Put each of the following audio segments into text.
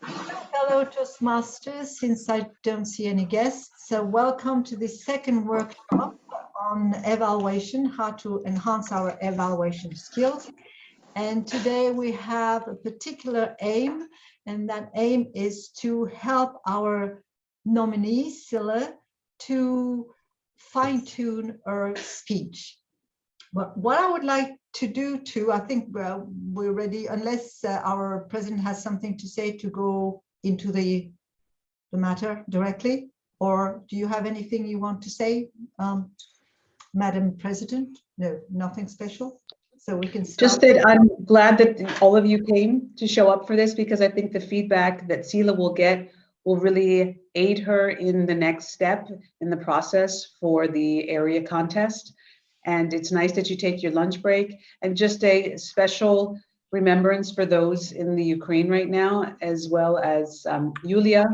Hello, Toastmasters, since I don't see any guests. So welcome to the second workshop on evaluation, how to enhance our evaluation skills. And today we have a particular aim, and that aim is to help our nominee, Scylla, to fine-tune her speech. But what I would like to do too, I think we're ready, unless our president has something to say, to go into the matter directly, or do you have anything you want to say, Madam President? No, nothing special. So we can start. Just that I'm glad that all of you came to show up for this, because I think the feedback that Scylla will get will really aid her in the next step in the process for the area contest. And it's nice that you take your lunch break, and just a special remembrance for those in the Ukraine right now, as well as Yulia,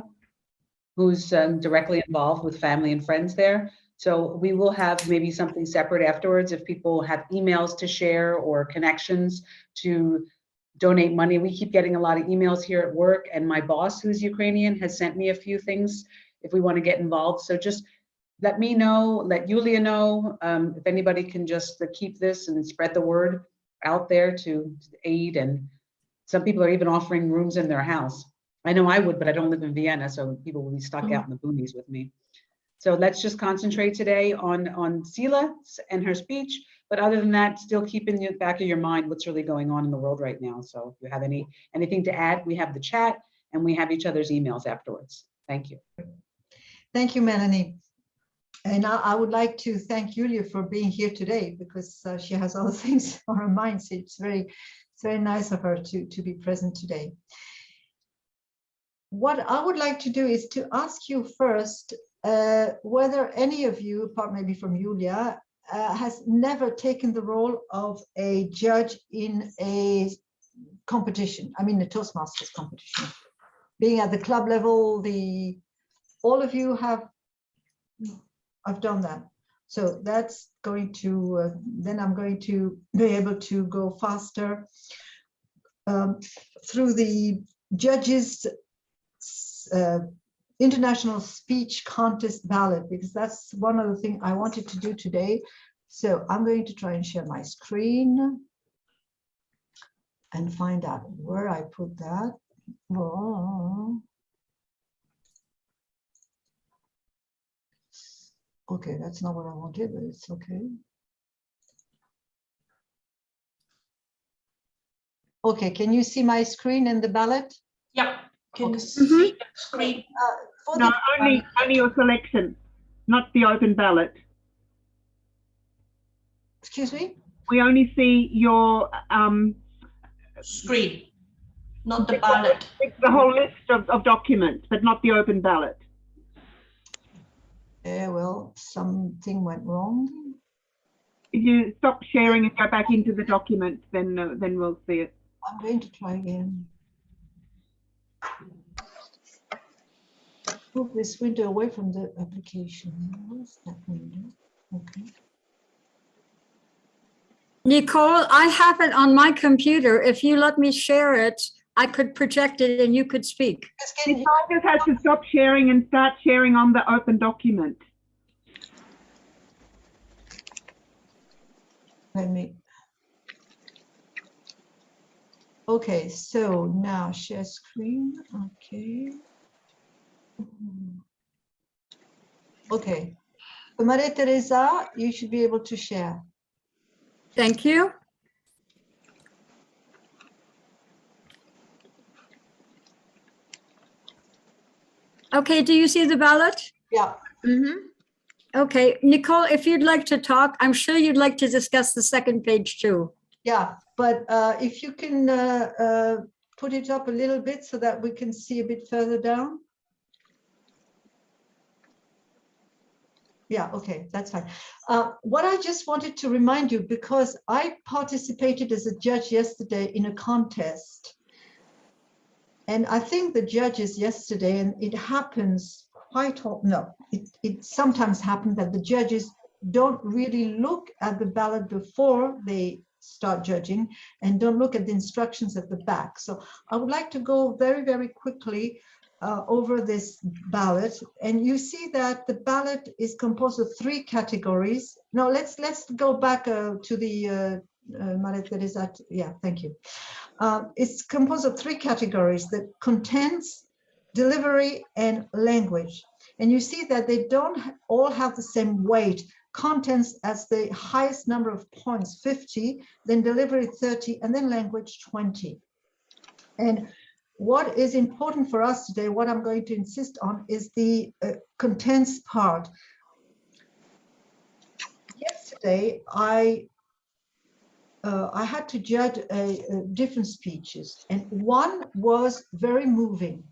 who's directly involved with family and friends there. So we will have maybe something separate afterwards if people have emails to share or connections to donate money. We keep getting a lot of emails here at work, and my boss, who's Ukrainian, has sent me a few things if we want to get involved. So just let me know, let Yulia know, if anybody can just keep this and spread the word out there to aid. And some people are even offering rooms in their house. I know I would, but I don't live in Vienna, so people will be stuck out in the boonies with me. So let's just concentrate today on Scylla and her speech. But other than that, still keep in the back of your mind what's really going on in the world right now. So if you have anything to add, we have the chat and we have each other's emails afterwards. Thank you. Thank you, Melanie. And I would like to thank Julia for being here today, because she has other things on her mind. So it's very nice of her to be present today. What I would like to do is to ask you first whether any of you, apart maybe from Julia, has never taken the role of a judge in a competition. I mean, the Toastmasters competition. Being at the club level, all of you have. I've done that. So that's going to, then I'm going to be able to go faster through the judges' international speech contest ballot, because that's one of the things I wanted to do today. So I'm going to try and share my screen and find out where I put that. Oh. Okay, that's not what I wanted, but it's okay. Okay, can you see my screen and the ballot? Yeah, can you see the screen? No, only your selection, not the open ballot. Excuse me? We only see your Screen, not the ballot. the whole list of documents, but not the open ballot. Yeah, well, something went wrong. If you stop sharing and go back into the document, then we'll see it. I'm going to try again. Move this window away from the application. Where's that window? Okay. Nicole, I have it on my computer. If you let me share it, I could project it and you could speak. Nicole just has to stop sharing and start sharing on the open document. Let me. Okay, so now share screen. Okay. Okay. So Maria Teresa, you should be able to share. Thank you. Okay, do you see the ballot? Yeah. Okay, Nicole, if you'd like to talk, I'm sure you'd like to discuss the second page too. Yeah, but if you can put it up a little bit so that we can see a bit further down. Yeah, okay, that's fine. What I just wanted to remind you, because I participated as a judge yesterday in a contest, and I think the judges yesterday, and it happens quite often, no, it sometimes happens that the judges don't really look at the ballot before they start judging, and don't look at the instructions at the back. So I would like to go very, very quickly over this ballot, and you see that the ballot is composed of 3 categories. No, let's go back to the Maria Teresa. Yeah, thank you. It's composed of 3 categories: the contents, delivery, and language. And you see that they don't all have the same weight. Contents as the highest number of points, 50, then delivery 30, and then language 20. And what is important for us today, what I'm going to insist on, is the contents part. Yesterday, I had to judge different speeches, and one was very moving.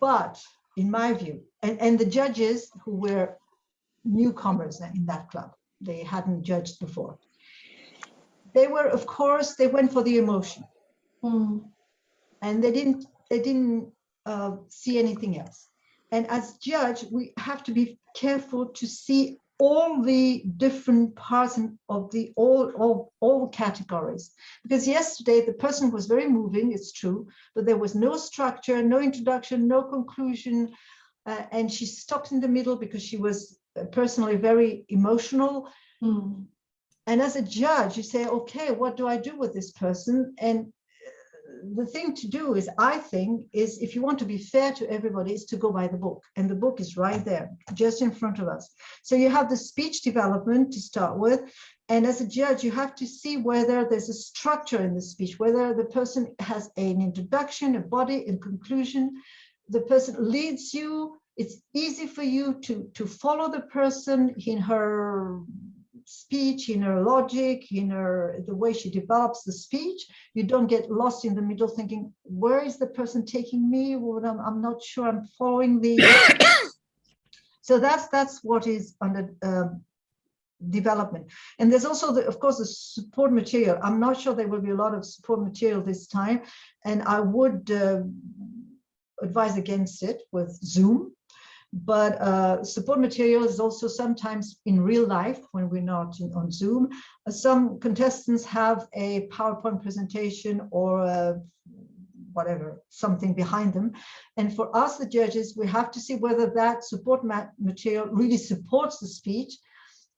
But in my view, and the judges who were newcomers in that club, they hadn't judged before, they were, of course, they went for the emotion. And they didn't see anything else. And as judge, we have to be careful to see all the different parts of the all categories. Because yesterday the person was very moving, it's true, but there was no structure, no introduction, no conclusion, and she stopped in the middle because she was personally very emotional. And as a judge, you say, okay, what do I do with this person? And the thing to do is, I think, is if you want to be fair to everybody, is to go by the book. And the book is right there, just in front of us. So you have the speech development to start with. And as a judge, you have to see whether there's a structure in the speech, whether the person has an introduction, a body, and conclusion. The person leads you. It's easy for you to follow the person in her speech, in her logic, in the way she develops the speech. You don't get lost in the middle thinking, where is the person taking me? Well, I'm not sure I'm following the... So that's what is under development. And there's also, of course, the support material. I'm not sure there will be a lot of support material this time, and I would advise against it with Zoom. But support material is also sometimes in real life when we're not on Zoom. Some contestants have a PowerPoint presentation or whatever, something behind them. And for us, the judges, we have to see whether that support material really supports the speech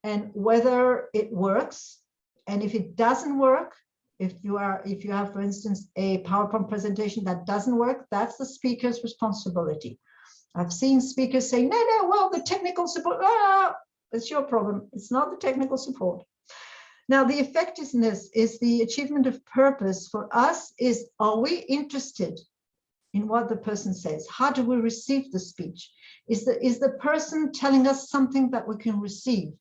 and whether it works. And if it doesn't work, if you have, for instance, a PowerPoint presentation that doesn't work, that's the speaker's responsibility. I've seen speakers say, no, well, the technical support, it's your problem. It's not the technical support. Now, the effectiveness is the achievement of purpose for us is, are we interested in what the person says? How do we receive the speech? Is the person telling us something that we can receive,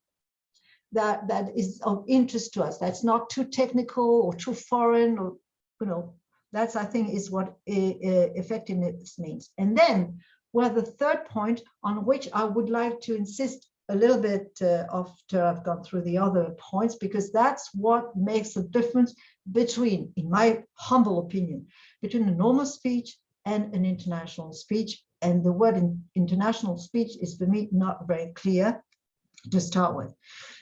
that is of interest to us, that's not too technical or too foreign, or, that's, I think, is what effectiveness means. And then, well, the third point on which I would like to insist a little bit after I've gone through the other points, because that's what makes a difference between, in my humble opinion, between a normal speech and an international speech. And the word international speech is, for me, not very clear to start with.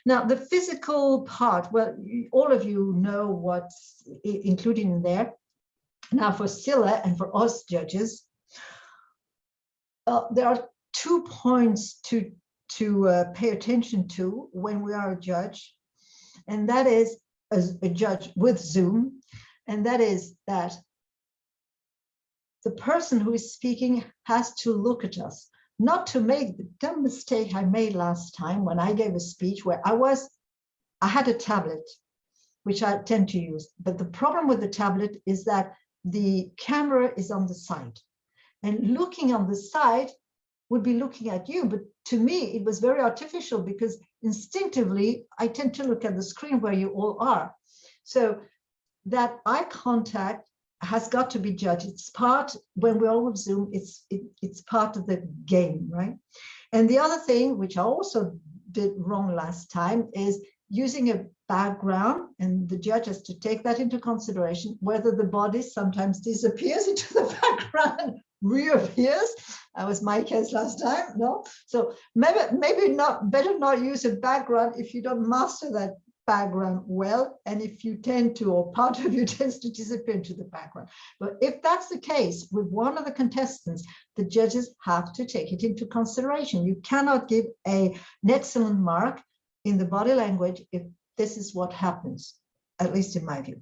Now, the physical part, well, all of you know what's included in there. Now, for Scilla and for us judges, there are 2 points to pay attention to when we are a judge, and that is, as a judge with Zoom, and that is that the person who is speaking has to look at us, not to make the dumb mistake I made last time when I gave a speech where I had a tablet, which I tend to use, but the problem with the tablet is that the camera is on the side. And looking on the side would be looking at you. But to me, it was very artificial because instinctively, I tend to look at the screen where you all are. So that eye contact has got to be judged. It's part, when we're all with Zoom, it's part of the game, right? And the other thing, which I also did wrong last time, is using a background, and the judge has to take that into consideration, whether the body sometimes disappears into the background, reappears. That was my case last time, no? So maybe not, better not use a background if you don't master that background well, and if you tend to, or part of you tends to disappear into the background. But if that's the case with one of the contestants, the judges have to take it into consideration. You cannot give an excellent mark in the body language if this is what happens, at least in my view.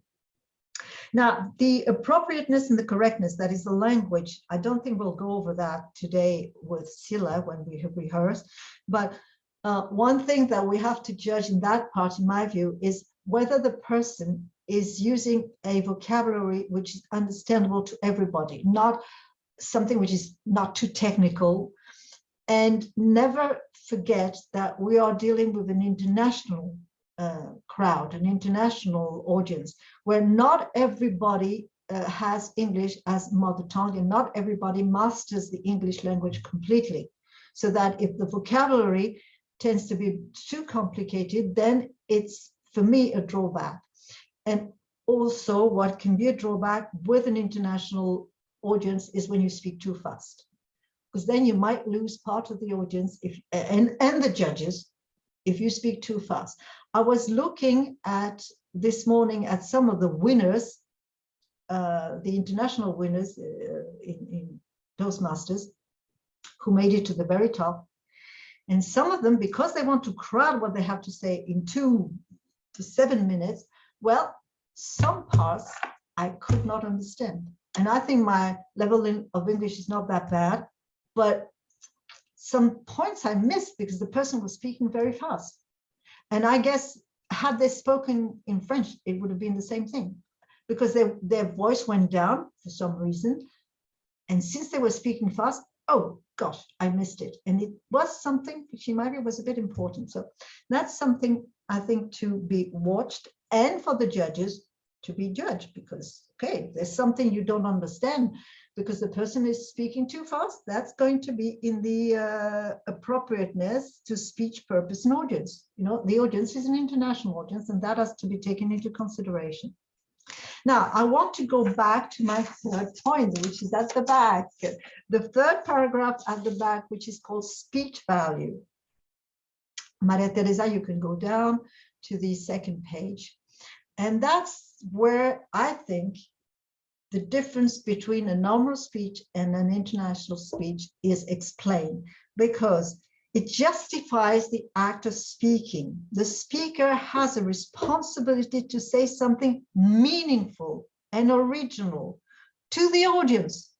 Now, the appropriateness and the correctness, that is the language, I don't think we'll go over that today with Sila when we have rehearsed, but one thing that we have to judge in that part, in my view, is whether the person is using a vocabulary which is understandable to everybody, not something which is not too technical. And never forget that we are dealing with an international crowd, an international audience, where not everybody has English as mother tongue, and not everybody masters the English language completely. So that if the vocabulary tends to be too complicated, then it's, for me, a drawback. And also what can be a drawback with an international audience is when you speak too fast, because then you might lose part of the audience and the judges if you speak too fast. I was looking at this morning at some of the winners, the international winners in Toastmasters, who made it to the very top. And some of them, because they want to crowd what they have to say in 2 to 7 minutes, well, some parts I could not understand. And I think my level of English is not that bad, but some points I missed because the person was speaking very fast. And I guess had they spoken in French, it would have been the same thing, because their voice went down for some reason. And since they were speaking fast, oh gosh, I missed it. And it was something which in my view was a bit important. So that's something I think to be watched, and for the judges to be judged, because, okay, there's something you don't understand because the person is speaking too fast. That's going to be in the appropriateness to speech, purpose, and audience. You know, the audience is an international audience, and that has to be taken into consideration. Now, I want to go back to my third point, which is at the back, the third paragraph at the back, which is called speech value. Maria Teresa, you can go down to the second page. And that's where I think the difference between a normal speech and an international speech is explained, because it justifies the act of speaking. The speaker has a responsibility to say something meaningful and original to the audience,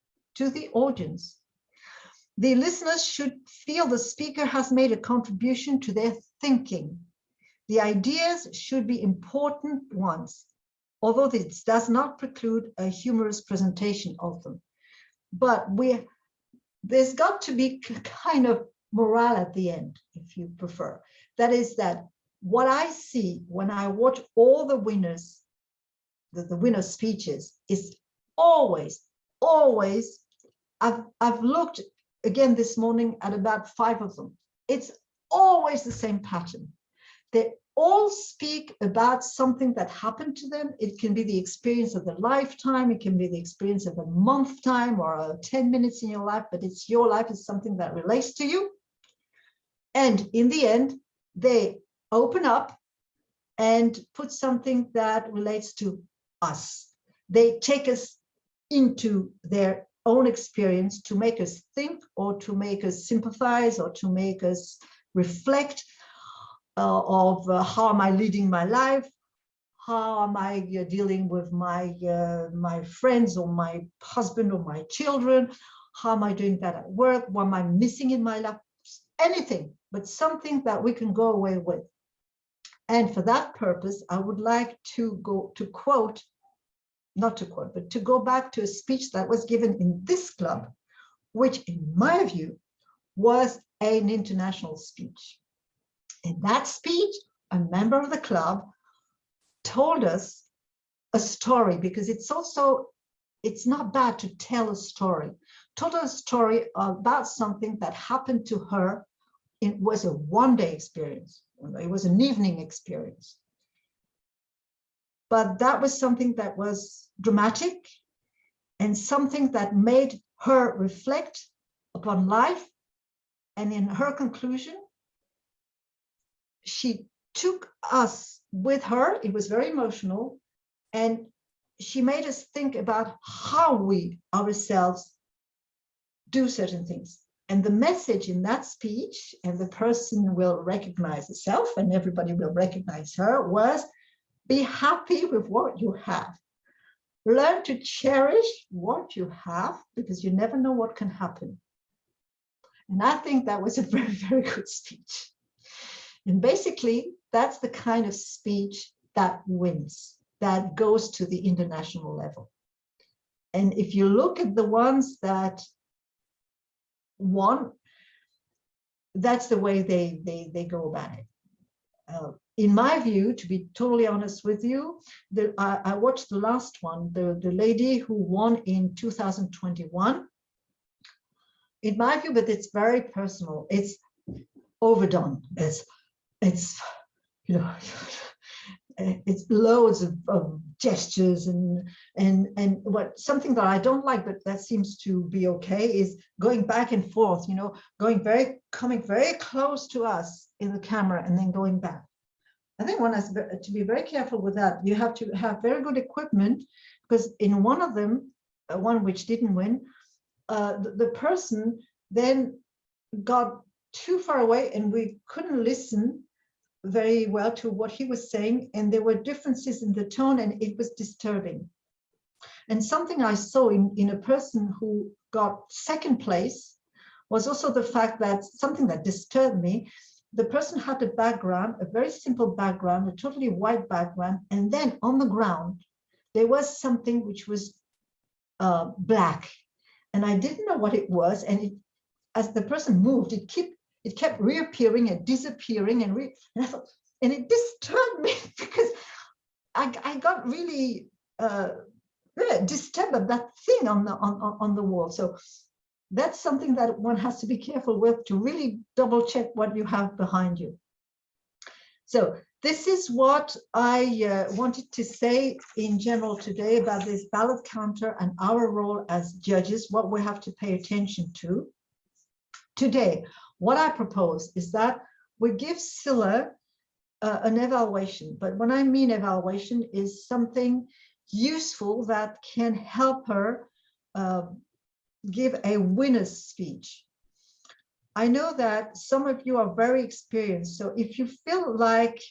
The listeners should feel the speaker has made a contribution to their thinking. The ideas should be important ones, although this does not preclude a humorous presentation of them. But there's got to be kind of morale at the end, if you prefer. That is that what I see when I watch all the winners, the winners' speeches, is always, I've looked again this morning at about 5 of them. It's always the same pattern. They all speak about something that happened to them. It can be the experience of a lifetime. It can be the experience of a month time or 10 minutes in your life, but it's your life, is something that relates to you. And in the end, they open up and put something that relates to us. They take us into their own experience to make us think, or to make us sympathize, or to make us reflect of how am I leading my life? How am I dealing with my friends, or my husband, or my children? How am I doing that at work? What am I missing in my life? Anything, but something that we can go away with. And for that purpose, I would like to go back to a speech that was given in this club, which in my view was an international speech. In that speech, a member of the club told us a story, because it's not bad to tell a story. Told us a story about something that happened to her. It was a one-day experience. It was an evening experience. But that was something that was dramatic, and something that made her reflect upon life. And in her conclusion, she took us with her. It was very emotional. And she made us think about how we ourselves do certain things. And the message in that speech, and the person will recognize herself and everybody will recognize her, was be happy with what you have. Learn to cherish what you have, because you never know what can happen. And I think that was a very, very good speech. And basically, that's the kind of speech that wins, that goes to the international level. And if you look at the ones that won, that's the way they go about it. In my view, to be totally honest with you, I watched the last one, the lady who won in 2021. In my view, but it's very personal. It's overdone. It's you know, it's loads of gestures and what something that I don't like, but that seems to be okay, is going back and forth. You know, coming very close to us in the camera and then going back. I think one has to be very careful with that. You have to have very good equipment, because in one of them, one which didn't win, the person then got too far away and we couldn't listen very well to what he was saying, and there were differences in the tone and it was disturbing. And something I saw in a person who got second place was also the fact that something that disturbed me. The person had a background, a very simple background, a totally white background, and then on the ground there was something which was black, and I didn't know what it was. And as the person moved, it kept reappearing and disappearing, and I thought, and it disturbed me because I got really disturbed at that thing on the wall. So that's something that one has to be careful with, to really double check what you have behind you. So this is what I wanted to say in general today about this ballot counter and our role as judges, what we have to pay attention to. Today, what I propose is that we give Scilla an evaluation, but when I mean evaluation is something useful that can help her give a winner's speech. I know that some of you are very experienced, so if you feel like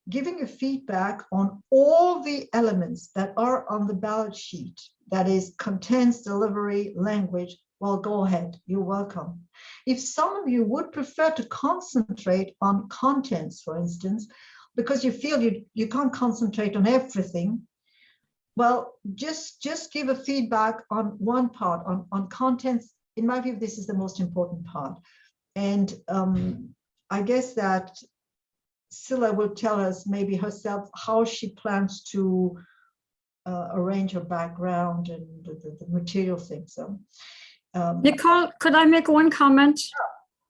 giving a feedback on all the elements that are on the ballot sheet, that is contents, delivery, language, well, go ahead, you're welcome. If some of you would prefer to concentrate on contents, for instance, because you feel you can't concentrate on everything, well, just give a feedback on one part, on contents. In my view, this is the most important part. And I guess that Scilla will tell us maybe herself how she plans to arrange her background and the material things. So, Nicole, could I make one comment?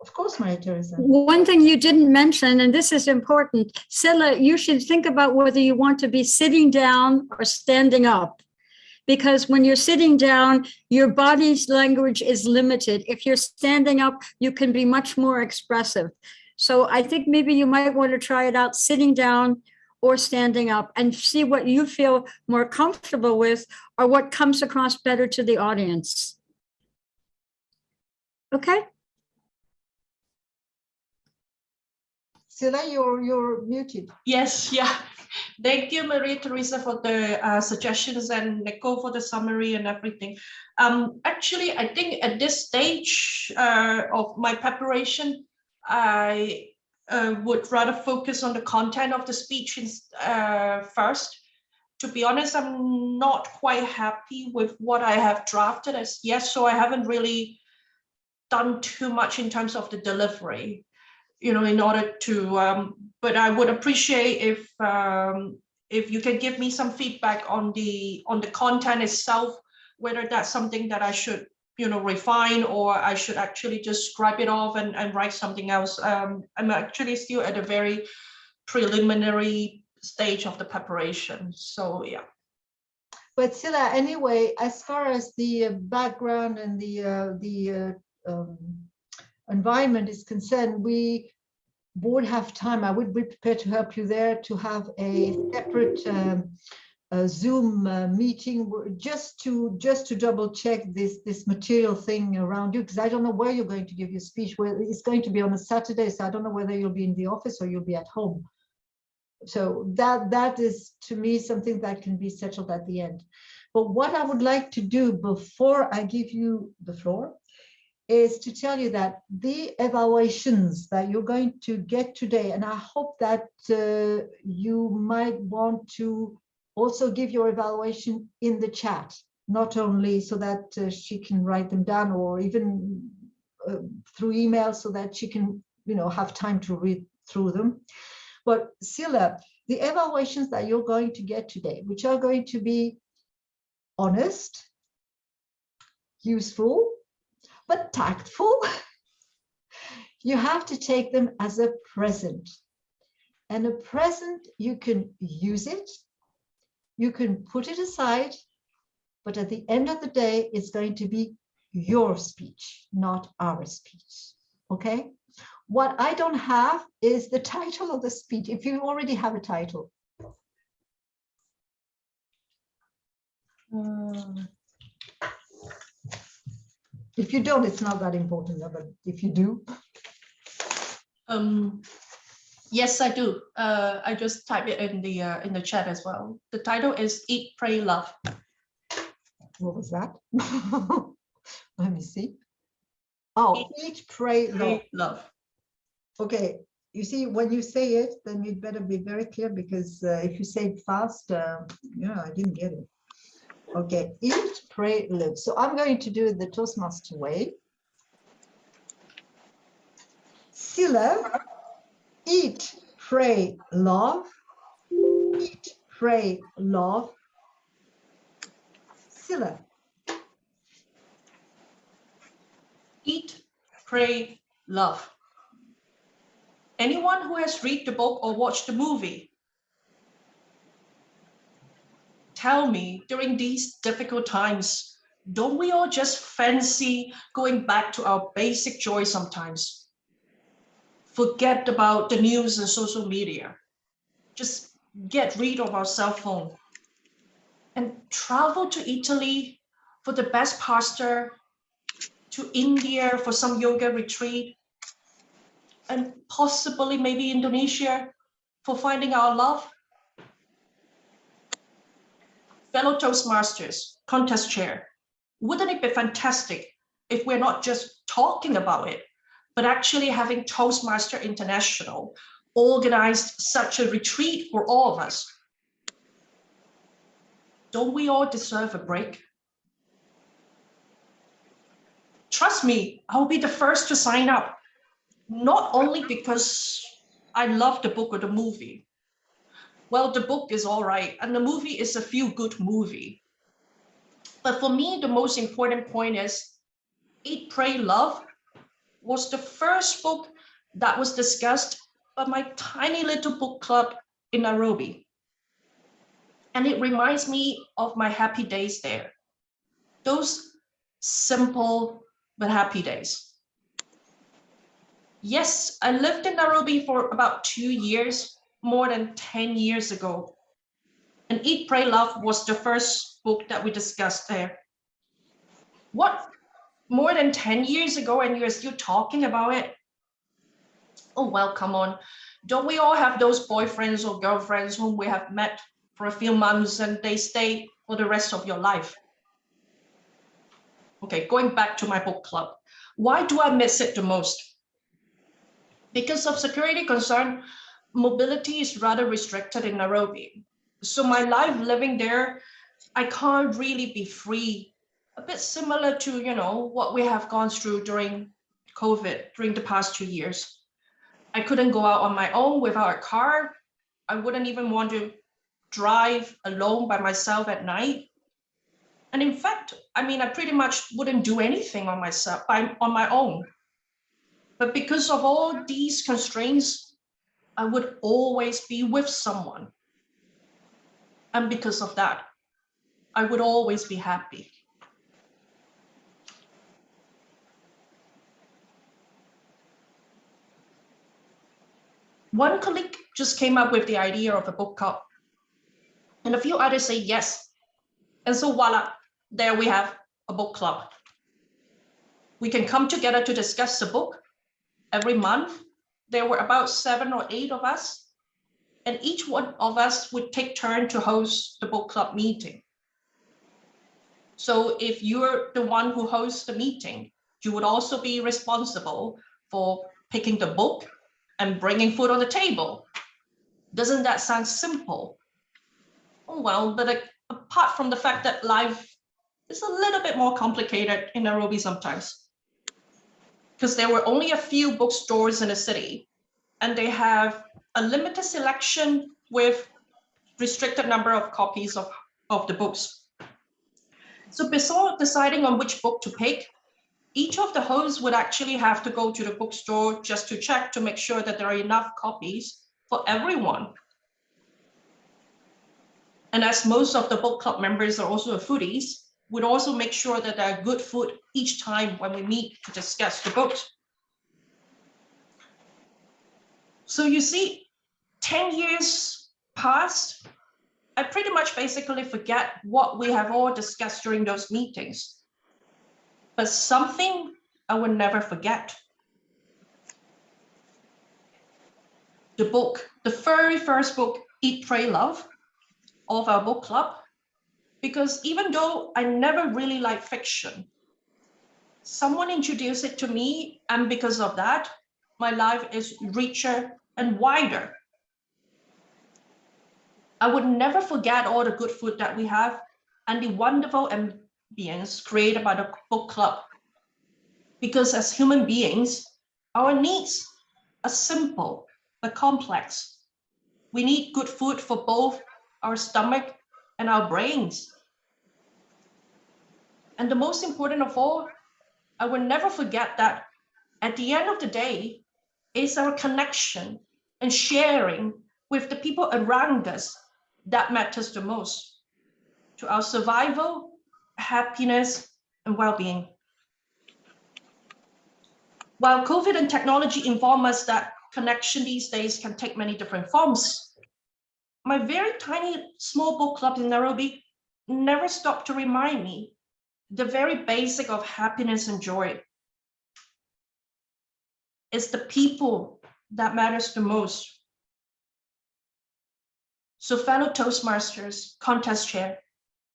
of course, Maria Teresa. One thing you didn't mention, and this is important, Scilla, you should think about whether you want to be sitting down or standing up. Because when you're sitting down, your body's language is limited. If you're standing up, you can be much more expressive. So I think maybe you might want to try it out sitting down or standing up and see what you feel more comfortable with or what comes across better to the audience. Okay? Scilla, you're muted. Yes, yeah. Thank you, Maria Teresa, for the suggestions, and Nicole for the summary and everything. Actually, I think at this stage of my preparation, I would rather focus on the content of the speech first. To be honest, I'm not quite happy with what I have drafted as yet, so I haven't really done too much in terms of the delivery, you know, in order to, but I would appreciate if you can give me some feedback on the content itself, whether that's something that I should, you know, refine, or I should actually just scrap it off and write something else. I'm actually still at a very preliminary stage of the preparation. So yeah. But Scilla, anyway, as far as the background and the environment is concerned, we board have time, I would be prepared to help you there to have a separate Zoom meeting just to double check this material thing around you, because I don't know where you're going to give your speech. Well, it's going to be on a Saturday, so I don't know whether you'll be in the office or you'll be at home. So that is, to me, something that can be settled at the end. But what I would like to do before I give you the floor is to tell you that the evaluations that you're going to get today, and I hope that you might want to also give your evaluation in the chat, not only so that she can write them down, or even through email so that she can, have time to read through them. But Sila, the evaluations that you're going to get today, which are going to be honest, useful, but tactful, you have to take them as a present. And a present, you can use it, you can put it aside, but at the end of the day, it's going to be your speech, not our speech, okay? What I don't have is the title of the speech, if you already have a title. If you don't, it's not that important, but if you do. Yes, I do. I just type it in the chat as well. The title is Eat, Pray, Love. What was that? Let me see. Oh, Eat, Pray, Love. Love. Okay, you see, when you say it, then you'd better be very clear, because if you say it fast, yeah, I didn't get it. Okay, eat, pray, live. So I'm going to do it the Toastmaster way. Sila, eat, pray, love. Eat, pray, love. Sila. Eat, pray, love. Anyone who has read the book or watched the movie, tell me, during these difficult times, don't we all just fancy going back to our basic joy sometimes? Forget about the news and social media. Just get rid of our cell phone and travel to Italy for the best pasta, to India for some yoga retreat, and possibly maybe Indonesia for finding our love. Fellow Toastmasters, contest chair, wouldn't it be fantastic if we're not just talking about it, but actually having Toastmaster International organized such a retreat for all of us? Don't we all deserve a break? Trust me, I'll be the first to sign up, not only because I love the book or the movie. Well, the book is all right, and the movie is a feel-good movie. But for me, the most important point is Eat, Pray, Love was the first book that was discussed by my tiny little book club in Nairobi. And it reminds me of my happy days there. Those simple but happy days. Yes, I lived in Nairobi for about 2 years, more than 10 years ago. And Eat, Pray, Love was the first book that we discussed there. What? More than 10 years ago and you're still talking about it? Oh, well, come on. Don't we all have those boyfriends or girlfriends whom we have met for a few months and they stay for the rest of your life? Okay, going back to my book club. Why do I miss it the most? Because of security concern, mobility is rather restricted in Nairobi. So my life living there, I can't really be free. A bit similar to, what we have gone through during COVID, during the past 2 years. I couldn't go out on my own without a car. I wouldn't even want to drive alone by myself at night. And in fact, I pretty much wouldn't do anything on my own. But because of all these constraints, I would always be with someone. And because of that, I would always be happy. one colleague just came up with the idea of a book club, and a few others say yes. And so voila, there we have a book club. We can come together to discuss the book every month. There were about 7 or 8 of us, and each one of us would take turn to host the book club meeting. So if you're the one who hosts the meeting, you would also be responsible for picking the book and bringing food on the table. Doesn't that sound simple? Oh, well, but apart from the fact that life is a little bit more complicated in Nairobi sometimes, because there were only a few bookstores in the city, and they have a limited selection with restricted number of copies of the books. So before deciding on which book to pick, each of the hosts would actually have to go to the bookstore just to check to make sure that there are enough copies for everyone. And as most of the book club members are also foodies, we'd also make sure that there are good food each time when we meet to discuss the books. So you see, 10 years passed, I pretty much basically forget what we have all discussed during those meetings. But something I will never forget. The book, the very first book, Eat, Pray, Love, of our book club, because even though I never really liked fiction, someone introduced it to me, and because of that, my life is richer and wider. I would never forget all the good food that we have and the wonderful ambience created by the book club. Because as human beings, our needs are simple but complex. We need good food for both our stomach and our brains. And the most important of all, I will never forget that at the end of the day, it's our connection and sharing with the people around us that matters the most to our survival, happiness, and well-being. While COVID and technology inform us that connection these days can take many different forms, my very tiny small book club in Nairobi never stopped to remind me the very basic of happiness and joy. It's the people that matters the most. So fellow Toastmasters, contest chair,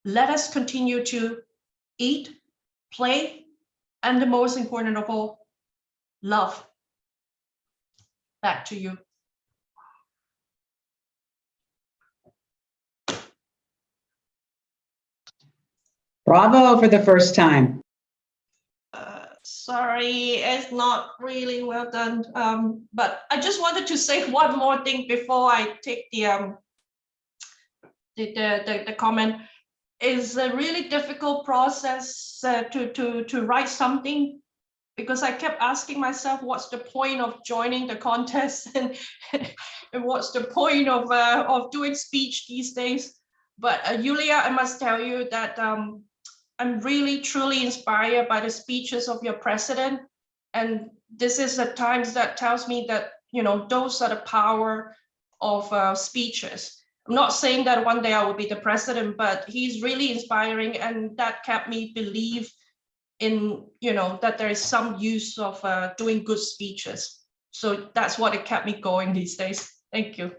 let us continue to eat, play, and the most important of all, love. Back to you. Bravo for the first time. Sorry, it's not really well done. But I just wanted to say one more thing before I take the comment. It's a really difficult process to write something, because I kept asking myself, what's the point of joining the contest and what's the point of doing speech these days? But Yulia, I must tell you that I'm really truly inspired by the speeches of your president, and this is the times that tells me that, you know, those are the power of speeches. I'm not saying that one day I will be the president, but he's really inspiring, and that kept me believe in, you know, that there is some use of doing good speeches. So that's what it kept me going these days. Thank you.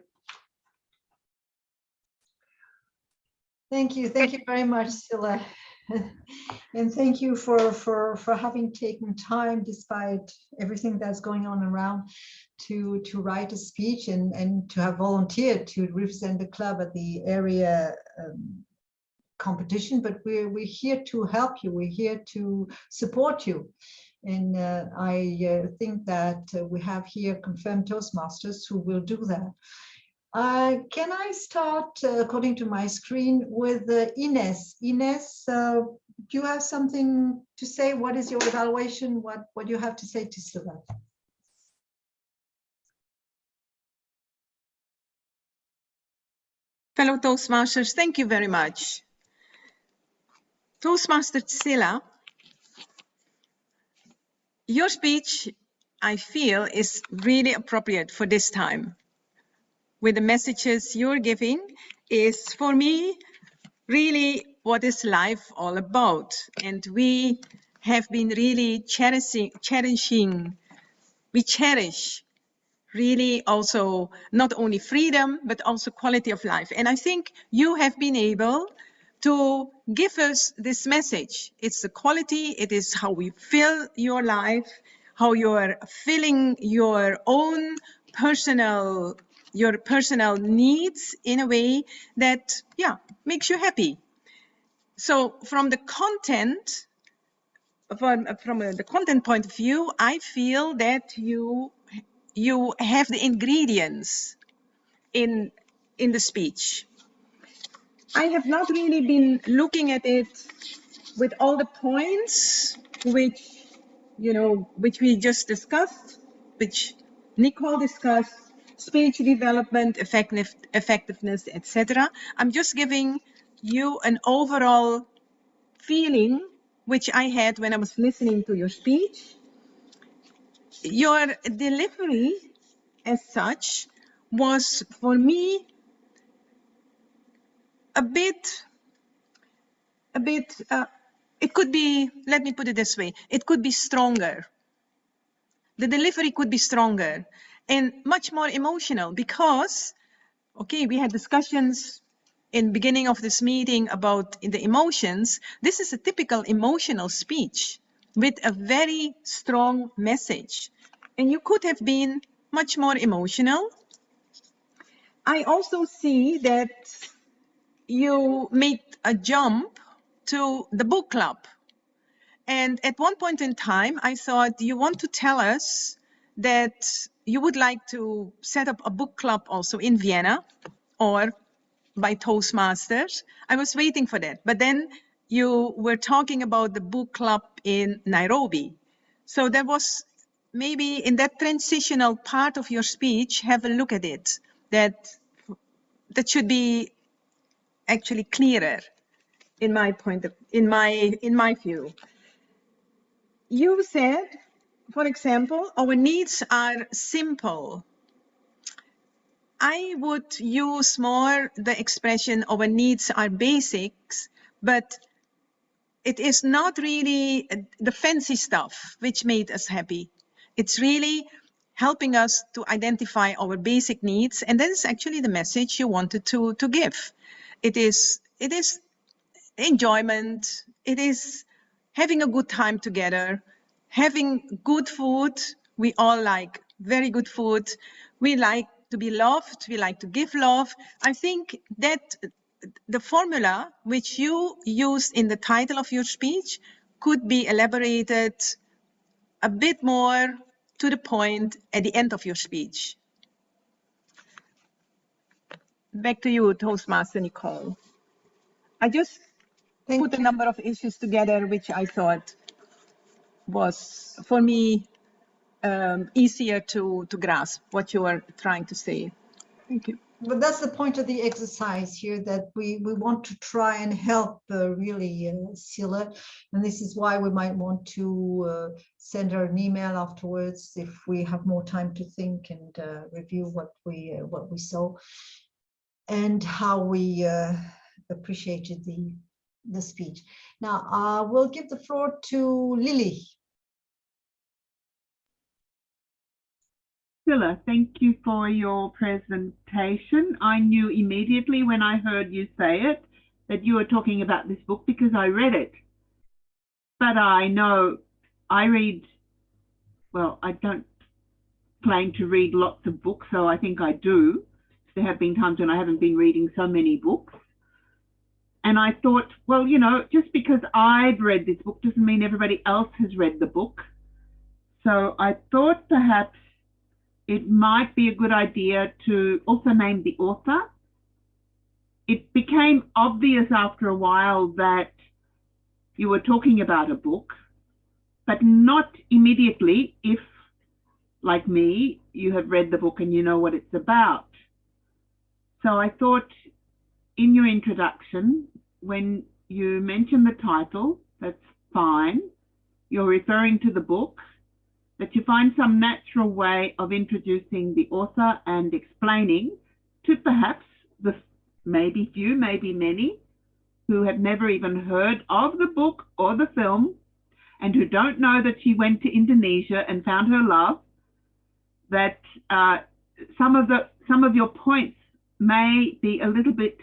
Thank you very much, Silla. And thank you for having taken time, despite everything that's going on around, to write a speech and to have volunteered to represent the club at the area competition. But we're here to help you. We're here to support you. And I think that we have here confirmed Toastmasters who will do that. Can I start, according to my screen, with Ines? Ines, do you have something to say? What is your evaluation? What do you have to say to Silla? Fellow Toastmasters, thank you very much. Toastmaster Silla, your speech, I feel, is really appropriate for this time. with the messages you're giving is, for me, really what is life all about. And we have been really we cherish really also not only freedom, but also quality of life. And I think you have been able to give us this message. It's the quality, it is how we fill your life, how you're filling your own personal needs in a way that, yeah, makes you happy. So from the content, from the content point of view, I feel that you have the ingredients in the speech. I have not really been looking at it with all the points which we just discussed, which Nicole discussed, speech development, effectiveness, etc. I'm just giving you an overall feeling which I had when I was listening to your speech. Your delivery as such was, for me, a bit, it could be, let me put it this way, it could be stronger. The delivery could be stronger and much more emotional because, okay, we had discussions in the beginning of this meeting about the emotions. This is a typical emotional speech with a very strong message. And you could have been much more emotional. I also see that you made a jump to the book club. And at one point in time, I thought you want to tell us that you would like to set up a book club also in Vienna or by Toastmasters. I was waiting for that. But then you were talking about the book club in Nairobi. So there was maybe in that transitional part of your speech, have a look at it. That should be actually clearer in my view. You said, for example, our needs are simple. I would use more the expression our needs are basics, but it is not really the fancy stuff which made us happy. It's really helping us to identify our basic needs, and that is actually the message you wanted to give. It is enjoyment, it is having a good time together, having good food. We all like very good food. We like to be loved, we like to give love. I think that the formula which you used in the title of your speech could be elaborated a bit more to the point at the end of your speech. Back to you, Toastmaster Nicole. I just put a number of issues together, which I thought was, for me, easier to grasp what you are trying to say. Thank you. But that's the point of the exercise here, that we want to try and help really Sila, and this is why we might want to send her an email afterwards if we have more time to think and review what we saw and how we appreciated the speech. Now we'll give the floor to Lily. Sila, thank you for your presentation. I knew immediately when I heard you say it that you were talking about this book because I read it. But I know I read, well, I don't claim to read lots of books, so I think I do. There have been times when I haven't been reading so many books. And I thought, well, you know, just because I've read this book doesn't mean everybody else has read the book. So I thought perhaps it might be a good idea to also name the author. It became obvious after a while that you were talking about a book, but not immediately if, like me, you have read the book and you know what it's about. So I thought in your introduction, when you mention the title, that's fine. You're referring to the book, that you find some natural way of introducing the author and explaining to perhaps the maybe few, maybe many, who have never even heard of the book or the film, and who don't know that she went to Indonesia and found her love, that some of your points may be a little bit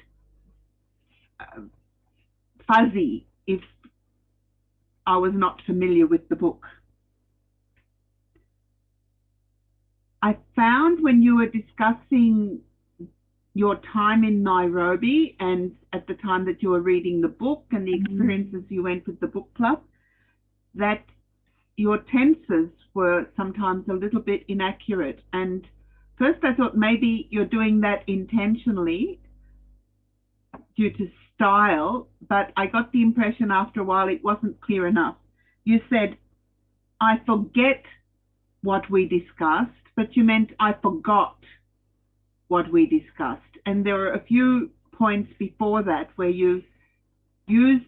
fuzzy if I was not familiar with the book. I found when you were discussing your time in Nairobi and at the time that you were reading the book and the experiences you went with the book club, that your tenses were sometimes a little bit inaccurate. And first I thought maybe you're doing that intentionally due to style, but I got the impression after a while it wasn't clear enough. You said, I forget what we discussed, but you meant I forgot what we discussed. And there were a few points before that where you used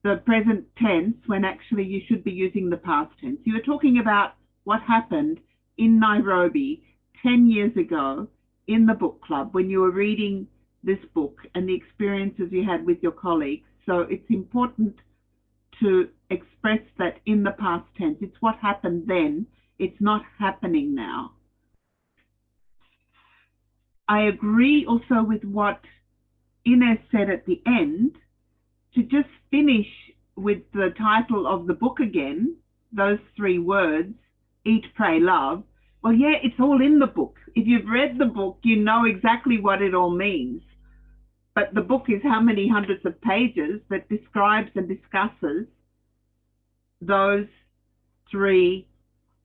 the present tense when actually you should be using the past tense. You were talking about what happened in Nairobi 10 years ago in the book club when you were reading this book and the experiences you had with your colleagues. So it's important to express that in the past tense. It's what happened then. It's not happening now. I agree also with what Ines said at the end, to just finish with the title of the book again, those 3 words, eat, pray, love. Well, yeah, it's all in the book. If you've read the book, you know exactly what it all means. But the book is how many hundreds of pages that describes and discusses those 3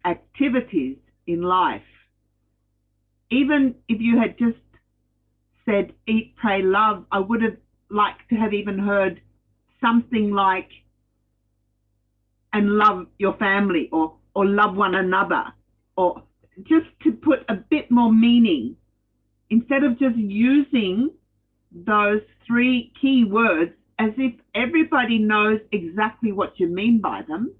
activities in life. Even if you had just said eat, pray, love, I would have liked to have even heard something like and love your family or love one another, or just to put a bit more meaning instead of just using those 3 key words as if everybody knows exactly what you mean by them.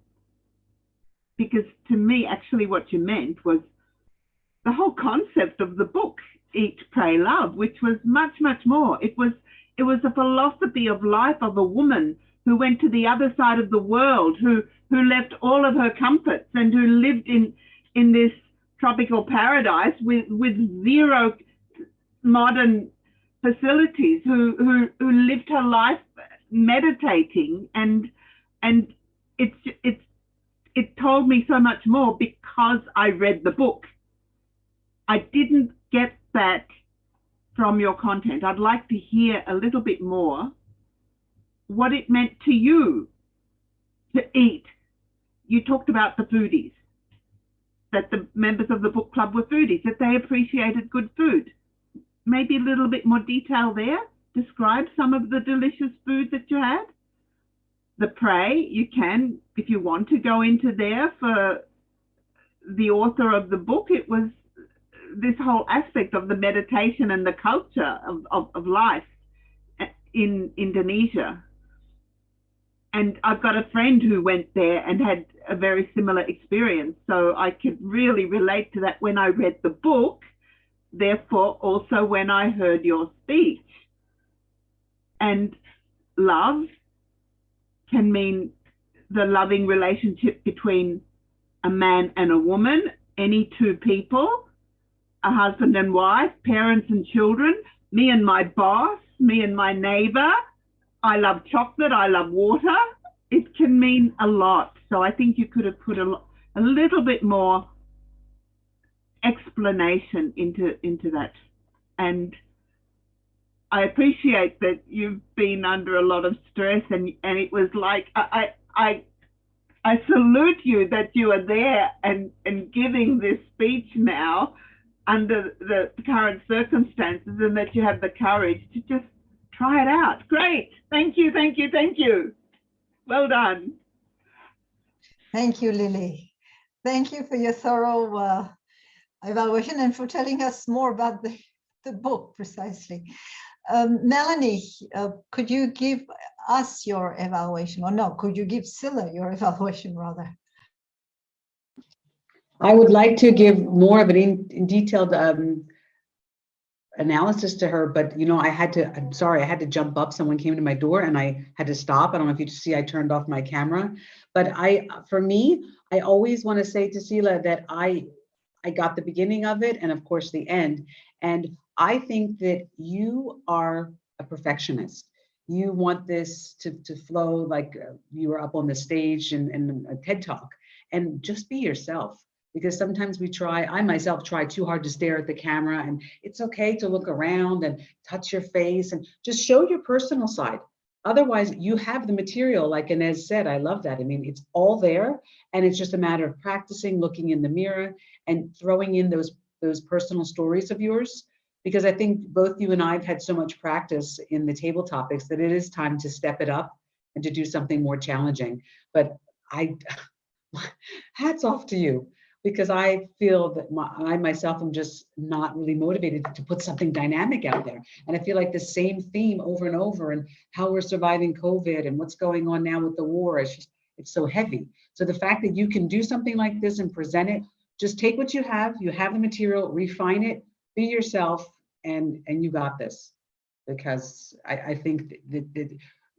Because to me, actually what you meant was the whole concept of the book, Eat, Pray, Love, which was much, much more. It was a philosophy of life of a woman who went to the other side of the world, who left all of her comforts and who lived in this tropical paradise with 0 modern facilities, who lived her life meditating, and it told me so much more because I read the book. I didn't get that from your content. I'd like to hear a little bit more what it meant to you to eat. You talked about the foodies, that the members of the book club were foodies, that they appreciated good food. Maybe a little bit more detail there. Describe some of the delicious food that you had. The pray, you can, if you want to go into there for the author of the book, it was this whole aspect of the meditation and the culture of life in Indonesia. And I've got a friend who went there and had a very similar experience. So I could really relate to that when I read the book, therefore also when I heard your speech. And love can mean the loving relationship between a man and a woman, any 2 people, a husband and wife, parents and children, me and my boss, me and my neighbor. I love chocolate, I love water. It can mean a lot. So I think you could have put a little bit more explanation into that. And I appreciate that you've been under a lot of stress, and it was like, I salute you that you are there and giving this speech now under the current circumstances, and that you have the courage to just try it out. Great. Thank you, thank you, thank you. Well done. Thank you, Lily. Thank you for your thorough evaluation and for telling us more about the book precisely. Melanie, could you give us your evaluation, or no, could you give Scylla your evaluation rather? I would like to give more of an detailed analysis to her, but I'm sorry, I had to jump up. Someone came to my door and I had to stop. I don't know if you see, I turned off my camera, but for me, I always want to say to Sila that I got the beginning of it and of course the end. And I think that you are a perfectionist. You want this to flow like you were up on the stage in a TED Talk, and just be yourself. Because sometimes I myself try too hard to stare at the camera, and it's okay to look around and touch your face and just show your personal side. Otherwise, you have the material, like Inez said, I love that. I mean, it's all there, and it's just a matter of practicing, looking in the mirror and throwing in those personal stories of yours. Because I think both you and I have had so much practice in the table topics that it is time to step it up and to do something more challenging. But hats off to you, because I feel that I myself am just not really motivated to put something dynamic out there. And I feel like the same theme over and over, and how we're surviving COVID and what's going on now with the war, it's so heavy. So the fact that you can do something like this and present it, just take what you have the material, refine it, be yourself, and you got this. Because I think that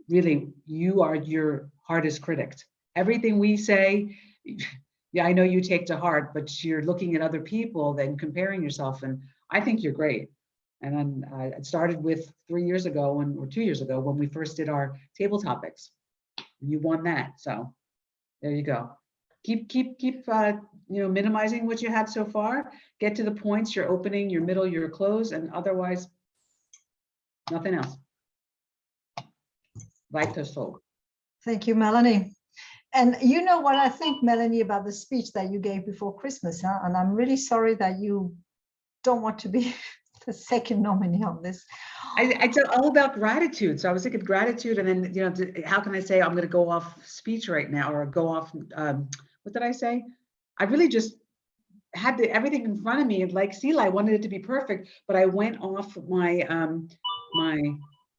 really you are your hardest critic. Everything we say, yeah, I know you take to heart, but you're looking at other people, then comparing yourself. And I think you're great. And then it started with 3 years ago or 2 years ago when we first did our table topics. You won that. So there you go. Keep minimizing what you have so far. Get to the points, your opening, your middle, your close, and otherwise nothing else. Weiter so. Thank you, Melanie. And you know what I think, Melanie, about the speech that you gave before Christmas, huh? And I'm really sorry that you don't want to be the second nominee on this. It's all about gratitude. So I was thinking gratitude, and then, how can I say I'm going to go off speech right now, or go off, what did I say? I really just had everything in front of me, and like Sila, I wanted it to be perfect, but I went off my,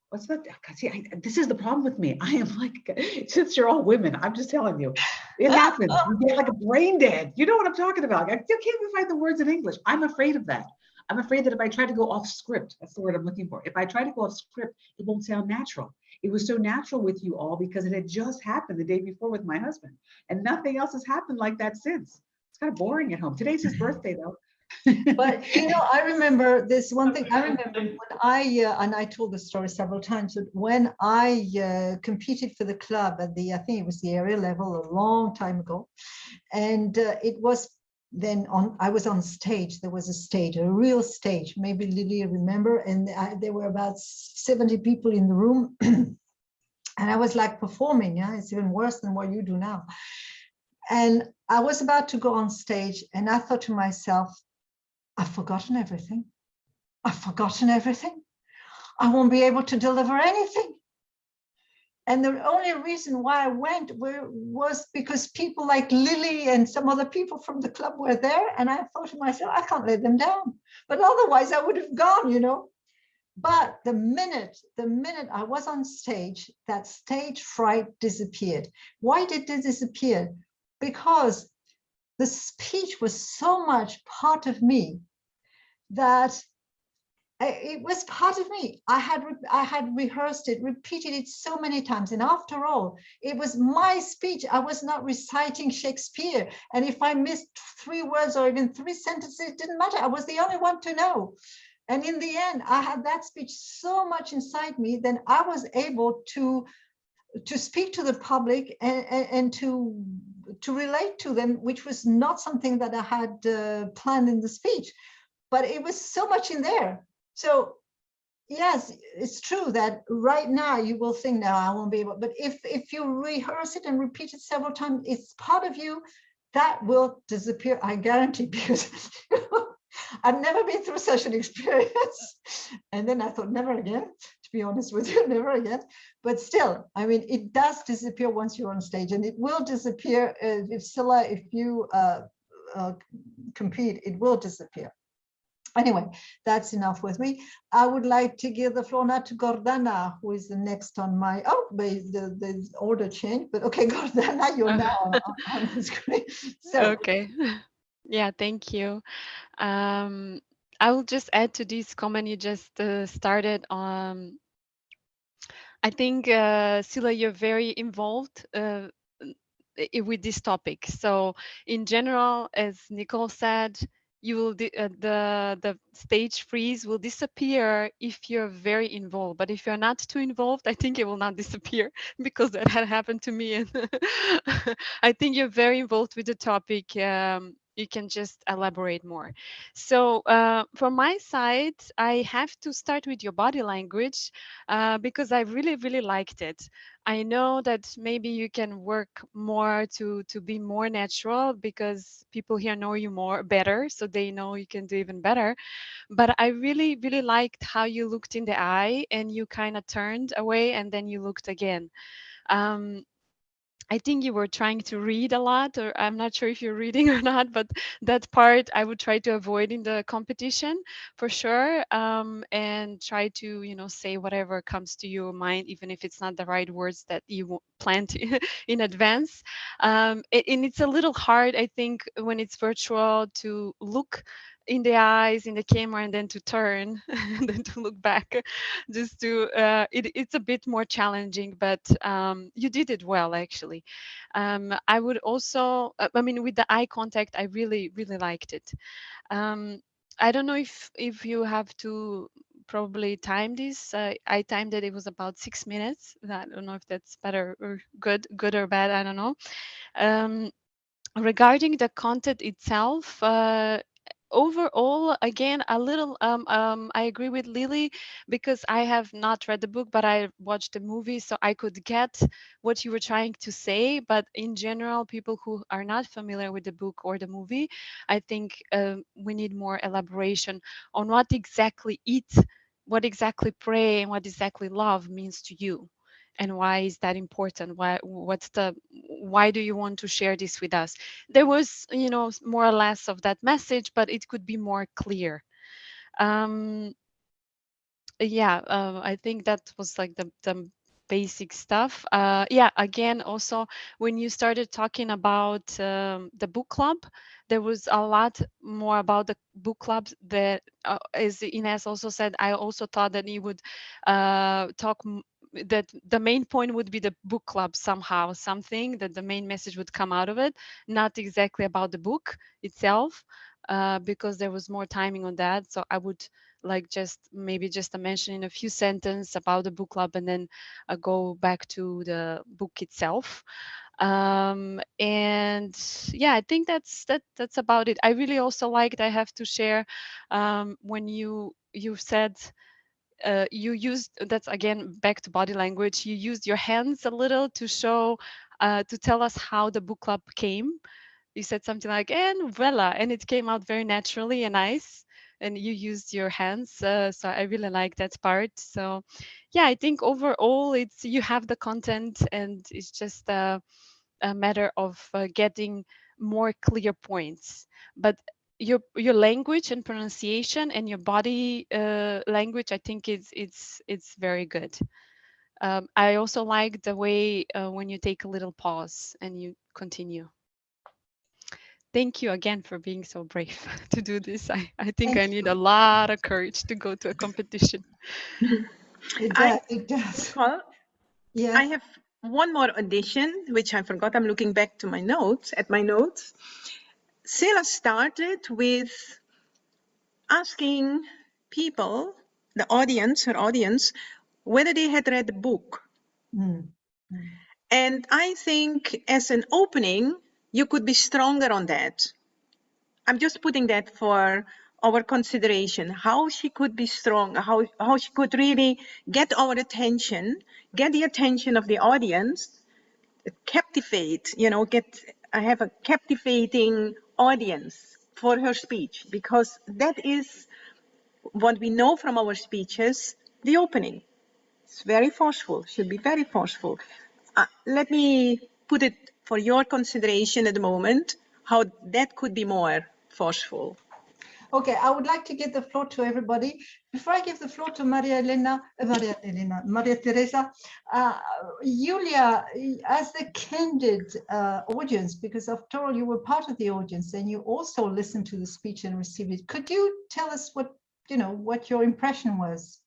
what's that? See, this is the problem with me. I am like, since you're all women, I'm just telling you, it happens. You get like a brain dead. You know what I'm talking about. I can't even find the words in English. I'm afraid of that. I'm afraid that if I try to go off script, that's the word I'm looking for. If I try to go off script, it won't sound natural. It was so natural with you all because it had just happened the day before with my husband, and nothing else has happened like that since. It's kind of boring at home. Today's his birthday though. But I remember this one thing. I remember when and I told the story several times, but when I competed for the club at I think it was the area level a long time ago, and it was then I was on stage. There was a stage, a real stage. Maybe Lily remember, and there were about 70 people in the room, and I was like performing. Yeah, it's even worse than what you do now. And I was about to go on stage, and I thought to myself, I've forgotten everything. I've forgotten everything. I won't be able to deliver anything. And the only reason why I went was because people like Lily and some other people from the club were there. And I thought to myself, I can't let them down. But otherwise I would have gone, But the minute I was on stage, that stage fright disappeared. Why did it disappear? Because the speech was so much part of me that it was part of me. I had rehearsed it, repeated it so many times. And after all, it was my speech. I was not reciting Shakespeare. And if I missed 3 words or even 3 sentences, it didn't matter. I was the only one to know. And in the end, I had that speech so much inside me, then I was able to speak to the public and to relate to them, which was not something that I had planned in the speech, but it was so much in there. So yes, it's true that right now you will think, no, I won't be able, but if you rehearse it and repeat it several times, it's part of you that will disappear, I guarantee, because I've never been through such an experience. And then I thought, never again, to be honest with you, never again. But still, I mean, it does disappear once you're on stage, and it will disappear if you compete, it will disappear. Anyway, that's enough with me. I would like to give the floor now to Gordana, who is the next on my, the order changed, but okay, Gordana, you're now on the screen. So. Okay. Yeah, thank you. I will just add to this comment you just started. I think, Sila, you're very involved with this topic. So in general, as Nicole said, you will the stage freeze will disappear if you're very involved. But if you're not too involved, I think it will not disappear, because that had happened to me. And I think you're very involved with the topic. You can just elaborate more. So from my side, I have to start with your body language, because I really, really liked it. I know that maybe you can work more to be more natural, because people here know you more better, so they know you can do even better. But I really, really liked how you looked in the eye and you kind of turned away and then you looked again. Um, I think you were trying to read a lot, or I'm not sure if you're reading or not, but that part I would try to avoid in the competition for sure. And try to, say whatever comes to your mind, even if it's not the right words that you planned in advance. And it's a little hard, I think, when it's virtual to look in the eyes in the camera and then to turn and then to look back, just to it's a bit more challenging, but you did it well, actually. I would also, I mean, with the eye contact, I really, really liked it. I don't know if you have to probably time this. I timed it, it was about 6 minutes. I don't know if that's better or good or bad, I don't know. Regarding the content itself, overall, again, a little, I agree with Lily, because I have not read the book, but I watched the movie, so I could get what you were trying to say. But in general, people who are not familiar with the book or the movie, I think we need more elaboration on what exactly pray and what exactly love means to you, and why is that important. Why do you want to share this with us? There was, more or less of that message, but it could be more clear. um yeah, I think that was like the basic stuff. Yeah, again, also, when you started talking about the book club, there was a lot more about the book clubs that, as Ines also said, I also thought that you would that the main point would be the book club somehow, something that the main message would come out of it, not exactly about the book itself, because there was more timing on that. So I would like just a mention in a few sentences about the book club, and then go back to the book itself. And yeah, I think that's about it. I really also liked, I have to share, when you said, you used, that's again back to body language, you used your hands a little to show, to tell us how the book club came. You said something like, and voila, and it came out very naturally and nice, and you used your hands, so I really like that part. So yeah, I think overall, it's, you have the content, and it's just a matter of getting more clear points. But your language and pronunciation and your body language, I think it's very good. I also like the way, when you take a little pause and you continue. Thank you again for being so brave to do this. I think I need a lot of courage to go to a competition. It does. Nicole, Yes. I have one more addition, which I forgot. I'm looking back to my notes, Sela started with asking people, her audience, whether they had read the book. Mm. And I think as an opening, you could be stronger on that. I'm just putting that for our consideration, how she could be strong, how she could really get our attention, get the attention of the audience, captivate, have a captivating audience for her speech, because that is what we know from our speeches, the opening. It's very forceful, should be very forceful. Let me put it for your consideration at the moment, how that could be more forceful. Okay, I would like to give the floor to everybody. Before I give the floor to Maria Teresa, Julia, as the candid audience, because after all, you were part of the audience and you also listened to the speech and received it. Could you tell us what, what your impression was?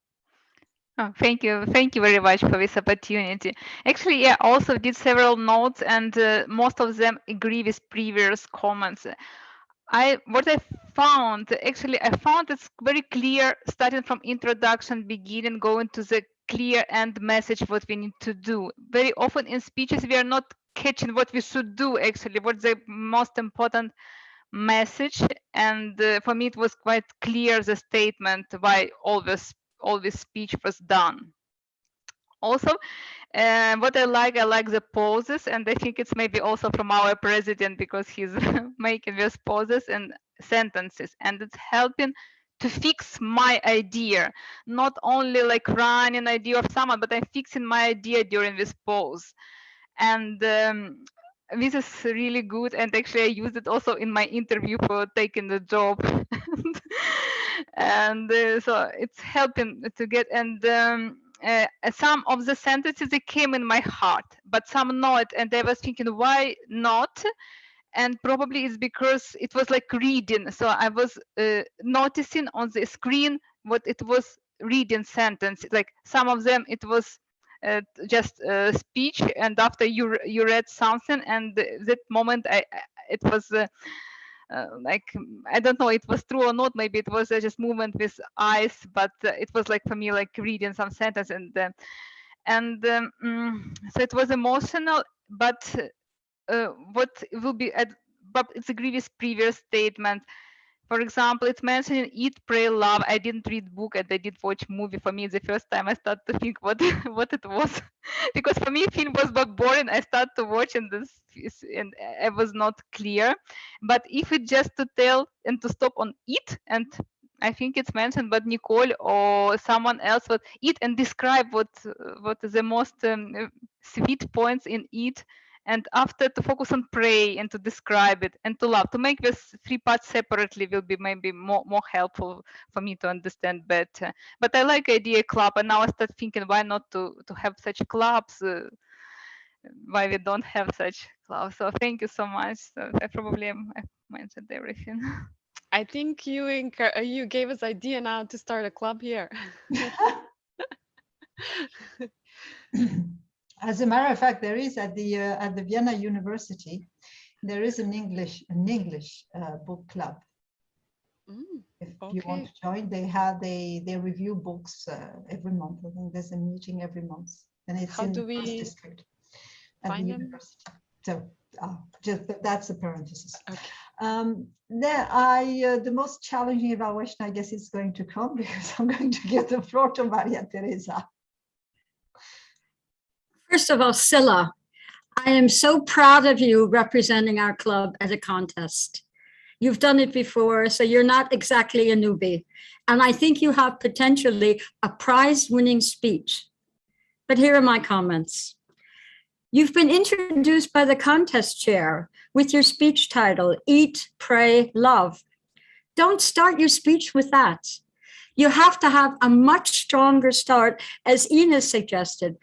Oh, thank you. Thank you very much for this opportunity. Actually, yeah, I also did several notes and most of them agree with previous comments. What I found, actually, I found it's very clear, starting from introduction, beginning, going to the clear end message, what we need to do. Very often in speeches, we are not catching what we should do, actually, what's the most important message. And for me, it was quite clear, the statement, why all this speech was done. Also, what I like the pauses, and I think it's maybe also from our president because he's making these pauses and sentences, and it's helping to fix my idea, not only like running an idea of someone, but I'm fixing my idea during this pause. And this is really good, and actually I used it also in my interview for taking the job. And so it's helping to get, and some of the sentences, they came in my heart, but some not, and I was thinking, why not? And probably it's because it was like reading, so I was noticing on the screen what it was reading sentence, like some of them it was just speech, and after you read something, and that moment it was like, I don't know, it was true or not, maybe it was just movement with eyes, but it was like for me like reading some sentence, and so it was emotional. But what will be but it's agree with previous statement. For example, it's mentioning Eat, Pray, Love. I didn't read book and I did watch movie. For me, the first time I started to think what what it was, because for me film was but boring. I started to watch and and I was not clear. But if it just to tell and to stop on Eat, and I think it's mentioned, but Nicole or someone else would eat and describe what is the most sweet points in Eat, and after to focus on pray and to describe it and to love, to make this three parts separately will be maybe more helpful for me to understand better. But I like idea club, and now I start thinking, why not to have such clubs, why we don't have such clubs. So thank you so much. So I probably I mentioned everything. I think you you gave us idea now to start a club here. As a matter of fact, there is at the Vienna University, there is an English book club. If you want to join, they review books every month. I think there's a meeting every month, and it's in the first district at the university. So just that's a parenthesis. Okay. The most challenging evaluation, I guess, is going to come, because I'm going to give the floor to Maria Teresa. First of all, Scylla, I am so proud of you representing our club at a contest. You've done it before, so you're not exactly a newbie. And I think you have potentially a prize-winning speech. But here are my comments. You've been introduced by the contest chair with your speech title, Eat, Pray, Love. Don't start your speech with that. You have to have a much stronger start, as Ina suggested.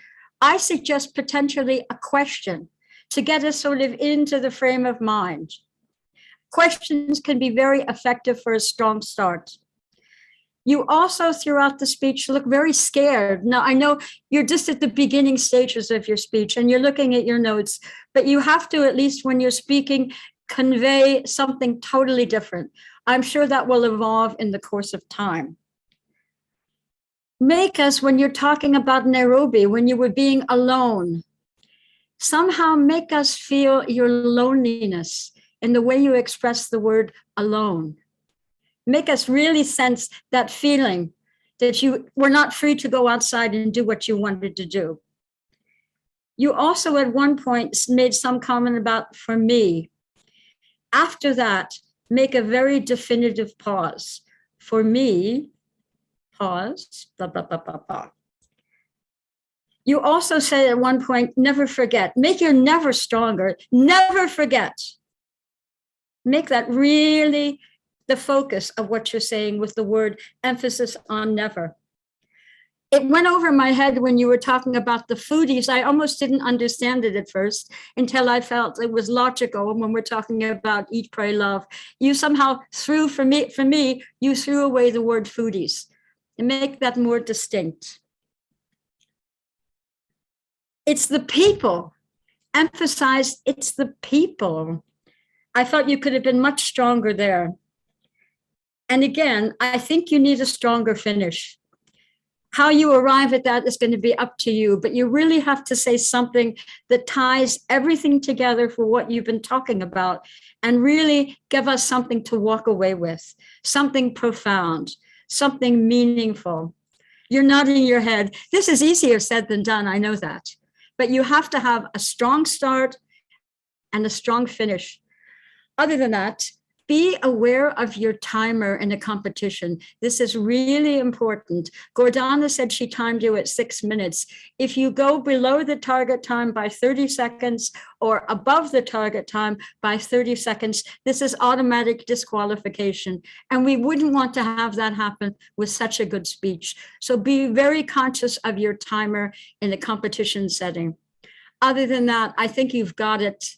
I suggest potentially a question to get us sort of into the frame of mind. Questions can be very effective for a strong start. You also, throughout the speech, look very scared. Now, I know you're just at the beginning stages of your speech and you're looking at your notes, but you have to, at least when you're speaking, convey something totally different. I'm sure that will evolve in the course of time. Make us, when you're talking about Nairobi, when you were being alone, somehow make us feel your loneliness in the way you express the word alone. Make us really sense that feeling that you were not free to go outside and do what you wanted to do. You also at one point made some comment about for me. After that, make a very definitive pause. For me, pause, blah, blah, blah, blah, blah. You also said at one point, never forget. Make your never stronger. Never forget. Make that really the focus of what you're saying with the word emphasis on never. It went over my head when you were talking about the foodies. I almost didn't understand it at first until I felt it was logical when we're talking about eat, pray, love. You somehow threw, for me, you threw away the word foodies and make that more distinct. It's the people. Emphasize it's the people. I thought you could have been much stronger there. And again, I think you need a stronger finish. How you arrive at that is going to be up to you, but you really have to say something that ties everything together for what you've been talking about and really give us something to walk away with, something profound, something meaningful. You're nodding your head. This is easier said than done, I know that. But you have to have a strong start and a strong finish. Other than that, be aware of your timer in a competition. This is really important. Gordana said she timed you at 6 minutes. If you go below the target time by 30 seconds or above the target time by 30 seconds, this is automatic disqualification. And we wouldn't want to have that happen with such a good speech. So be very conscious of your timer in a competition setting. Other than that, I think you've got it.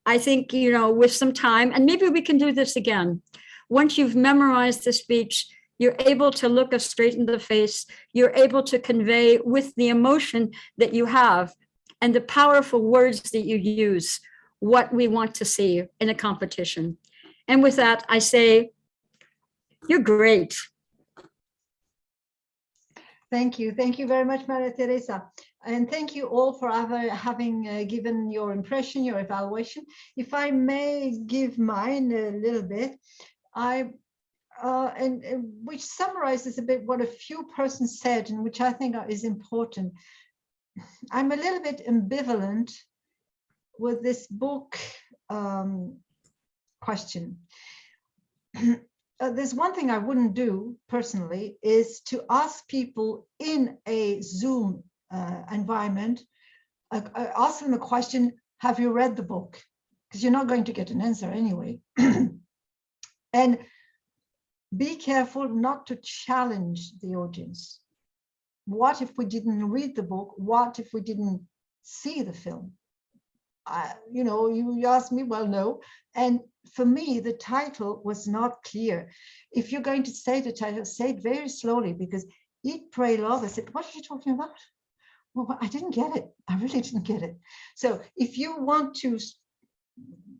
I think, you know, with some time, and maybe we can do this again. Once you've memorized the speech, you're able to look us straight in the face. You're able to convey with the emotion that you have and the powerful words that you use, what we want to see in a competition. And with that, I say, you're great. Thank you. Thank you very much, Maria Teresa. And thank you all for having given your impression, your evaluation. If I may give mine a little bit, which summarizes a bit what a few persons said and which I think is important. I'm a little bit ambivalent with this book question. There's one thing I wouldn't do personally is to ask people in a Zoom environment, ask them the question, have you read the book? Because you're not going to get an answer anyway. And be careful not to challenge the audience. What if we didn't read the book? What if we didn't see the film? You know, you asked me, well, no. And for me, the title was not clear. If you're going to say the title, say it very slowly, because Eat, Pray, Love, I said, what are you talking about? Well, I didn't get it. I really didn't get it. So if you want to,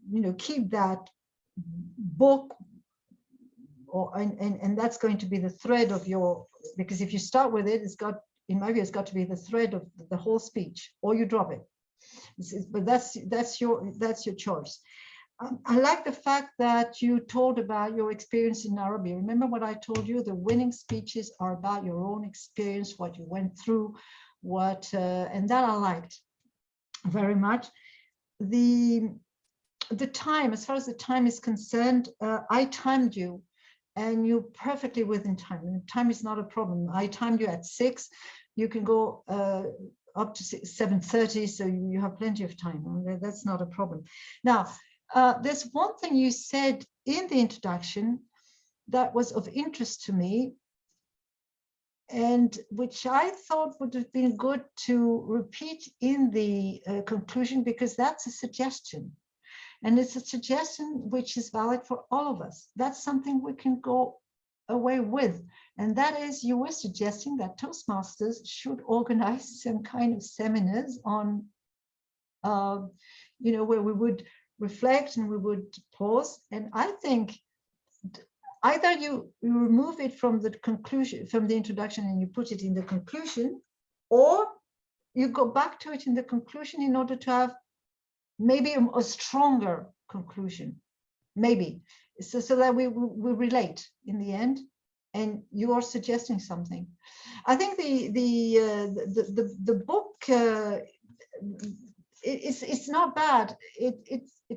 you know, keep that book, and that's going to be the thread of your, because if you start with it, it's got, in my view, it's got to be the thread of the whole speech, or you drop it. But that's your choice. I like the fact that you told about your experience in Nairobi. Remember what I told you? The winning speeches are about your own experience, what you went through, and that I liked very much. The time, as far as the time is concerned, I timed you, and you're perfectly within time. Time is not a problem. I timed you at 6. You can go up to 7:30, so you have plenty of time. That's not a problem. Now, there's one thing you said in the introduction that was of interest to me, and which I thought would have been good to repeat in the conclusion, because that's a suggestion. And it's a suggestion which is valid for all of us. That's something we can go away with. And that is, you were suggesting that Toastmasters should organize some kind of seminars on, you know, where we would reflect and we would pause. And I think either you remove it from the conclusion, from the introduction, and you put it in the conclusion, or you go back to it in the conclusion in order to have maybe a stronger conclusion, maybe, so that we relate in the end. And you are suggesting something. I think the book it's not bad.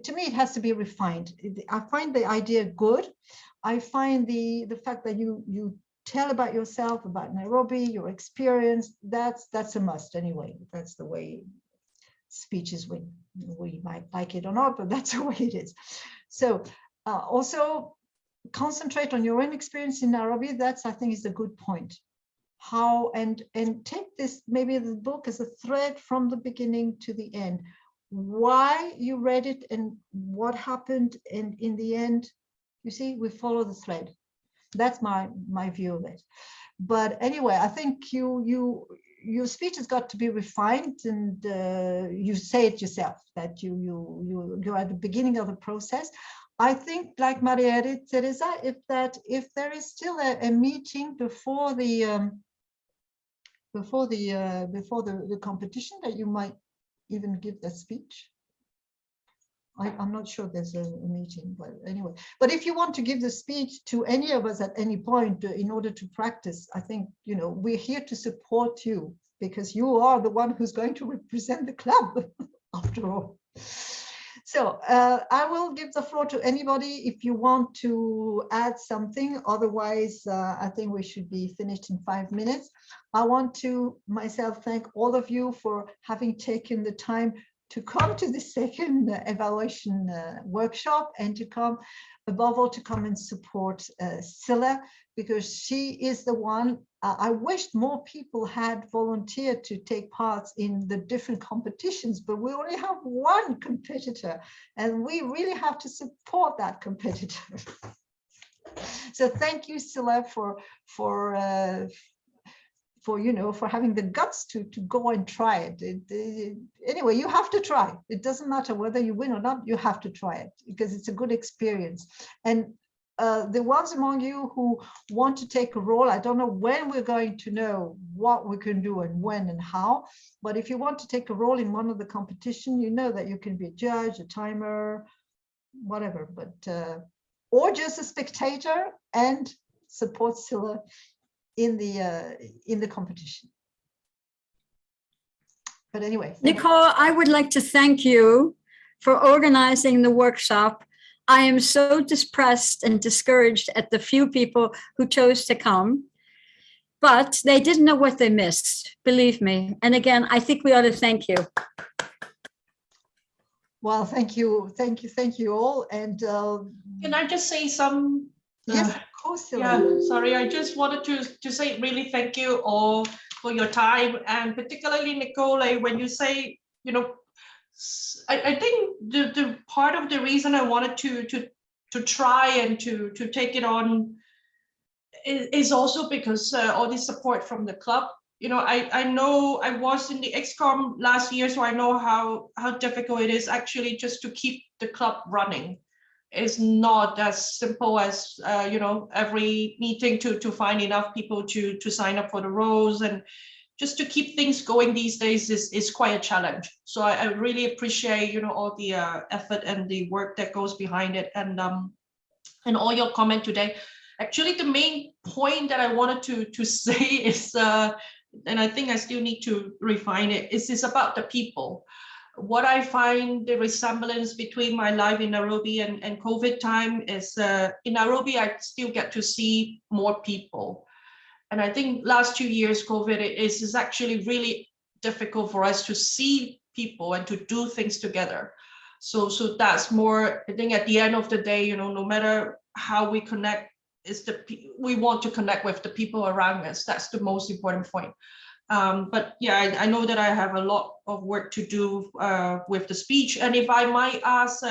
To me, it has to be refined. I find the idea good. I find the fact that you tell about yourself, about Nairobi, your experience. That's a must anyway. That's the way speeches win. We might like it or not, but that's the way it is. So also, concentrate on your own experience in Nairobi. That's, I think, is a good point. How and take this, maybe the book as a thread from the beginning to the end. Why you read it and what happened, and in the end, you see, we follow the thread. That's my view of it. But anyway, I think your speech has got to be refined, and you say it yourself that you're at the beginning of the process. I think, like Maria Teresa, if there is still a meeting before the competition, that you might even give that speech. I'm not sure there's a meeting, but anyway. But if you want to give the speech to any of us at any point in order to practice, I think, you know, we're here to support you, because you are the one who's going to represent the club after all. So I will give the floor to anybody if you want to add something. Otherwise, I think we should be finished in 5 minutes. I want to myself thank all of you for having taken the time to come to the second evaluation workshop, and to come, above all, to come and support Scilla, because she is the one. I wished more people had volunteered to take part in the different competitions, but we only have one competitor, and we really have to support that competitor. So thank you, Scilla, for having the guts to go and try it. Anyway, you have to try. It doesn't matter whether you win or not, you have to try it, because it's a good experience. And the ones among you who want to take a role, I don't know when we're going to know what we can do and when and how, but if you want to take a role in one of the competition, you know that you can be a judge, a timer, whatever, but or just a spectator and support Scilla in the competition. But anyway, Nicole, I would like to thank you for organizing the workshop. I am so depressed and discouraged at the few people who chose to come, but they didn't know what they missed, believe me. And again, I think we ought to thank you. Well, thank you all. And can I just say some? Yes, of course. Yeah, sorry, I just wanted to say really thank you all for your time, and particularly Nicole, when you say, you know, I think the part of the reason I wanted to try and to take it on is also because all the support from the club. You know, I know I was in the XCOM last year, so I know how difficult it is actually just to keep the club running. It's not as simple as you know, every meeting to find enough people to sign up for the roles, and just to keep things going these days is quite a challenge. So I really appreciate, you know, all the effort and the work that goes behind it, and all your comment today. Actually, the main point that I wanted to say is, and I think I still need to refine it, is about the people. What I find the resemblance between my life in Nairobi and COVID time is in Nairobi, I still get to see more people. And I think last 2 years, COVID is actually really difficult for us to see people and to do things together. So that's more, I think at the end of the day, you know, no matter how we connect, we want to connect with the people around us. That's the most important point. But yeah, I know that I have a lot of work to do with the speech. And if I might ask,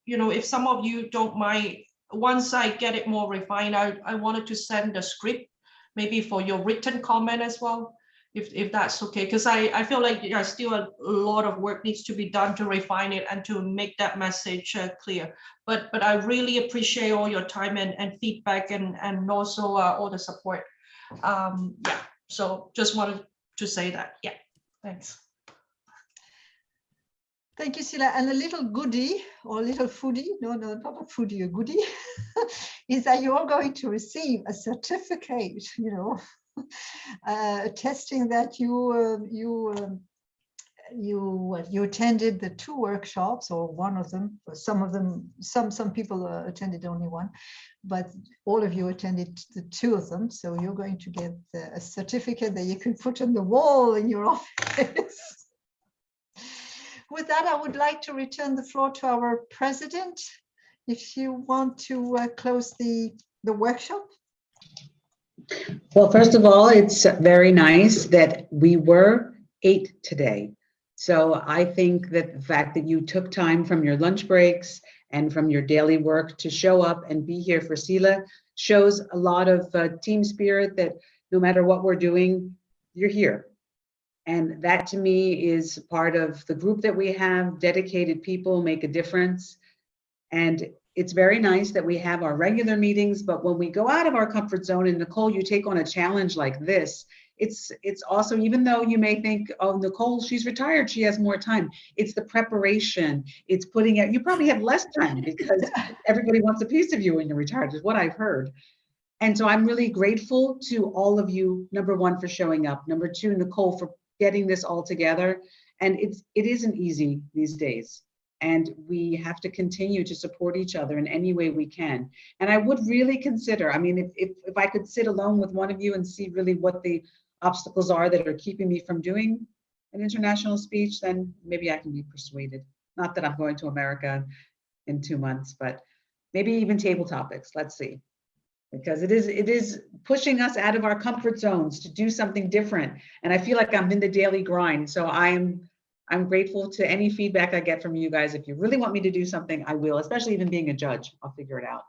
you know, if some of you don't mind, once I get it more refined, I wanted to send a script, maybe for your written comment as well, if that's okay. Because I feel like there's still a lot of work needs to be done to refine it and to make that message clear. But I really appreciate all your time and feedback, and also all the support. Yeah, so just wanted to say that. Yeah, thanks. Thank you, Scilla. And a little goodie, or a little foodie, no, not a foodie, a goodie, is that you're going to receive a certificate, you know, attesting that you attended the 2 workshops, or one of them. Some people attended only one, but all of you attended the 2 of them. So you're going to get a certificate that you can put on the wall in your office. With that, I would like to return the floor to our president, if you want to close the workshop. Well, first of all, it's very nice that we were 8 today. So I think that the fact that you took time from your lunch breaks and from your daily work to show up and be here for Sila shows a lot of team spirit, that no matter what we're doing, you're here. And that to me is part of the group that we have. Dedicated people make a difference. And it's very nice that we have our regular meetings, but when we go out of our comfort zone, and Nicole, you take on a challenge like this, it's also, even though you may think, oh, Nicole, she's retired, she has more time. It's the preparation. It's putting out, you probably have less time because everybody wants a piece of you when you're retired, is what I've heard. And so I'm really grateful to all of you, number one, for showing up. Number two, Nicole, for getting this all together. And it isn't easy these days. And we have to continue to support each other in any way we can. And I would really consider, I mean, if I could sit alone with one of you and see really what the obstacles are that are keeping me from doing an international speech, then maybe I can be persuaded. Not that I'm going to America in 2 months, but maybe even table topics, let's see. Because it is pushing us out of our comfort zones to do something different. And I feel like I'm in the daily grind. So I'm grateful to any feedback I get from you guys. If you really want me to do something, I will, especially even being a judge, I'll figure it out.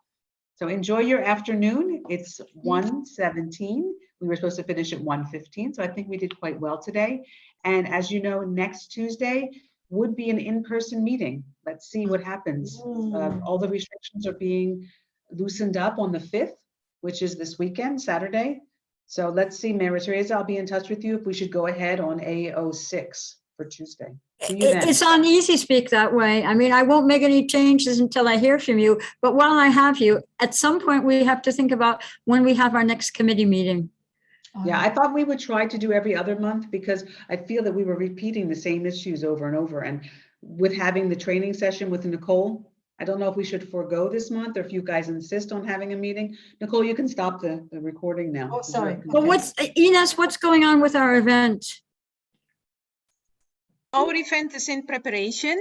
So enjoy your afternoon. It's 1:17. We were supposed to finish at 1:15. So I think we did quite well today. And as you know, next Tuesday would be an in-person meeting. Let's see what happens. All the restrictions are being loosened up on the 5th, which is this weekend, Saturday. So let's see, Maria Teresa, I'll be in touch with you if we should go ahead on A06 for Tuesday. See you then. It's on Easy Speak that way. I mean, I won't make any changes until I hear from you. But while I have you, at some point we have to think about when we have our next committee meeting. Yeah, I thought we would try to do every other month because I feel that we were repeating the same issues over and over. And with having the training session with Nicole, I don't know if we should forego this month or if you guys insist on having a meeting. Nicole, you can stop the recording now. Oh, sorry. Well, Ines, what's going on with our event? Our event is in preparation.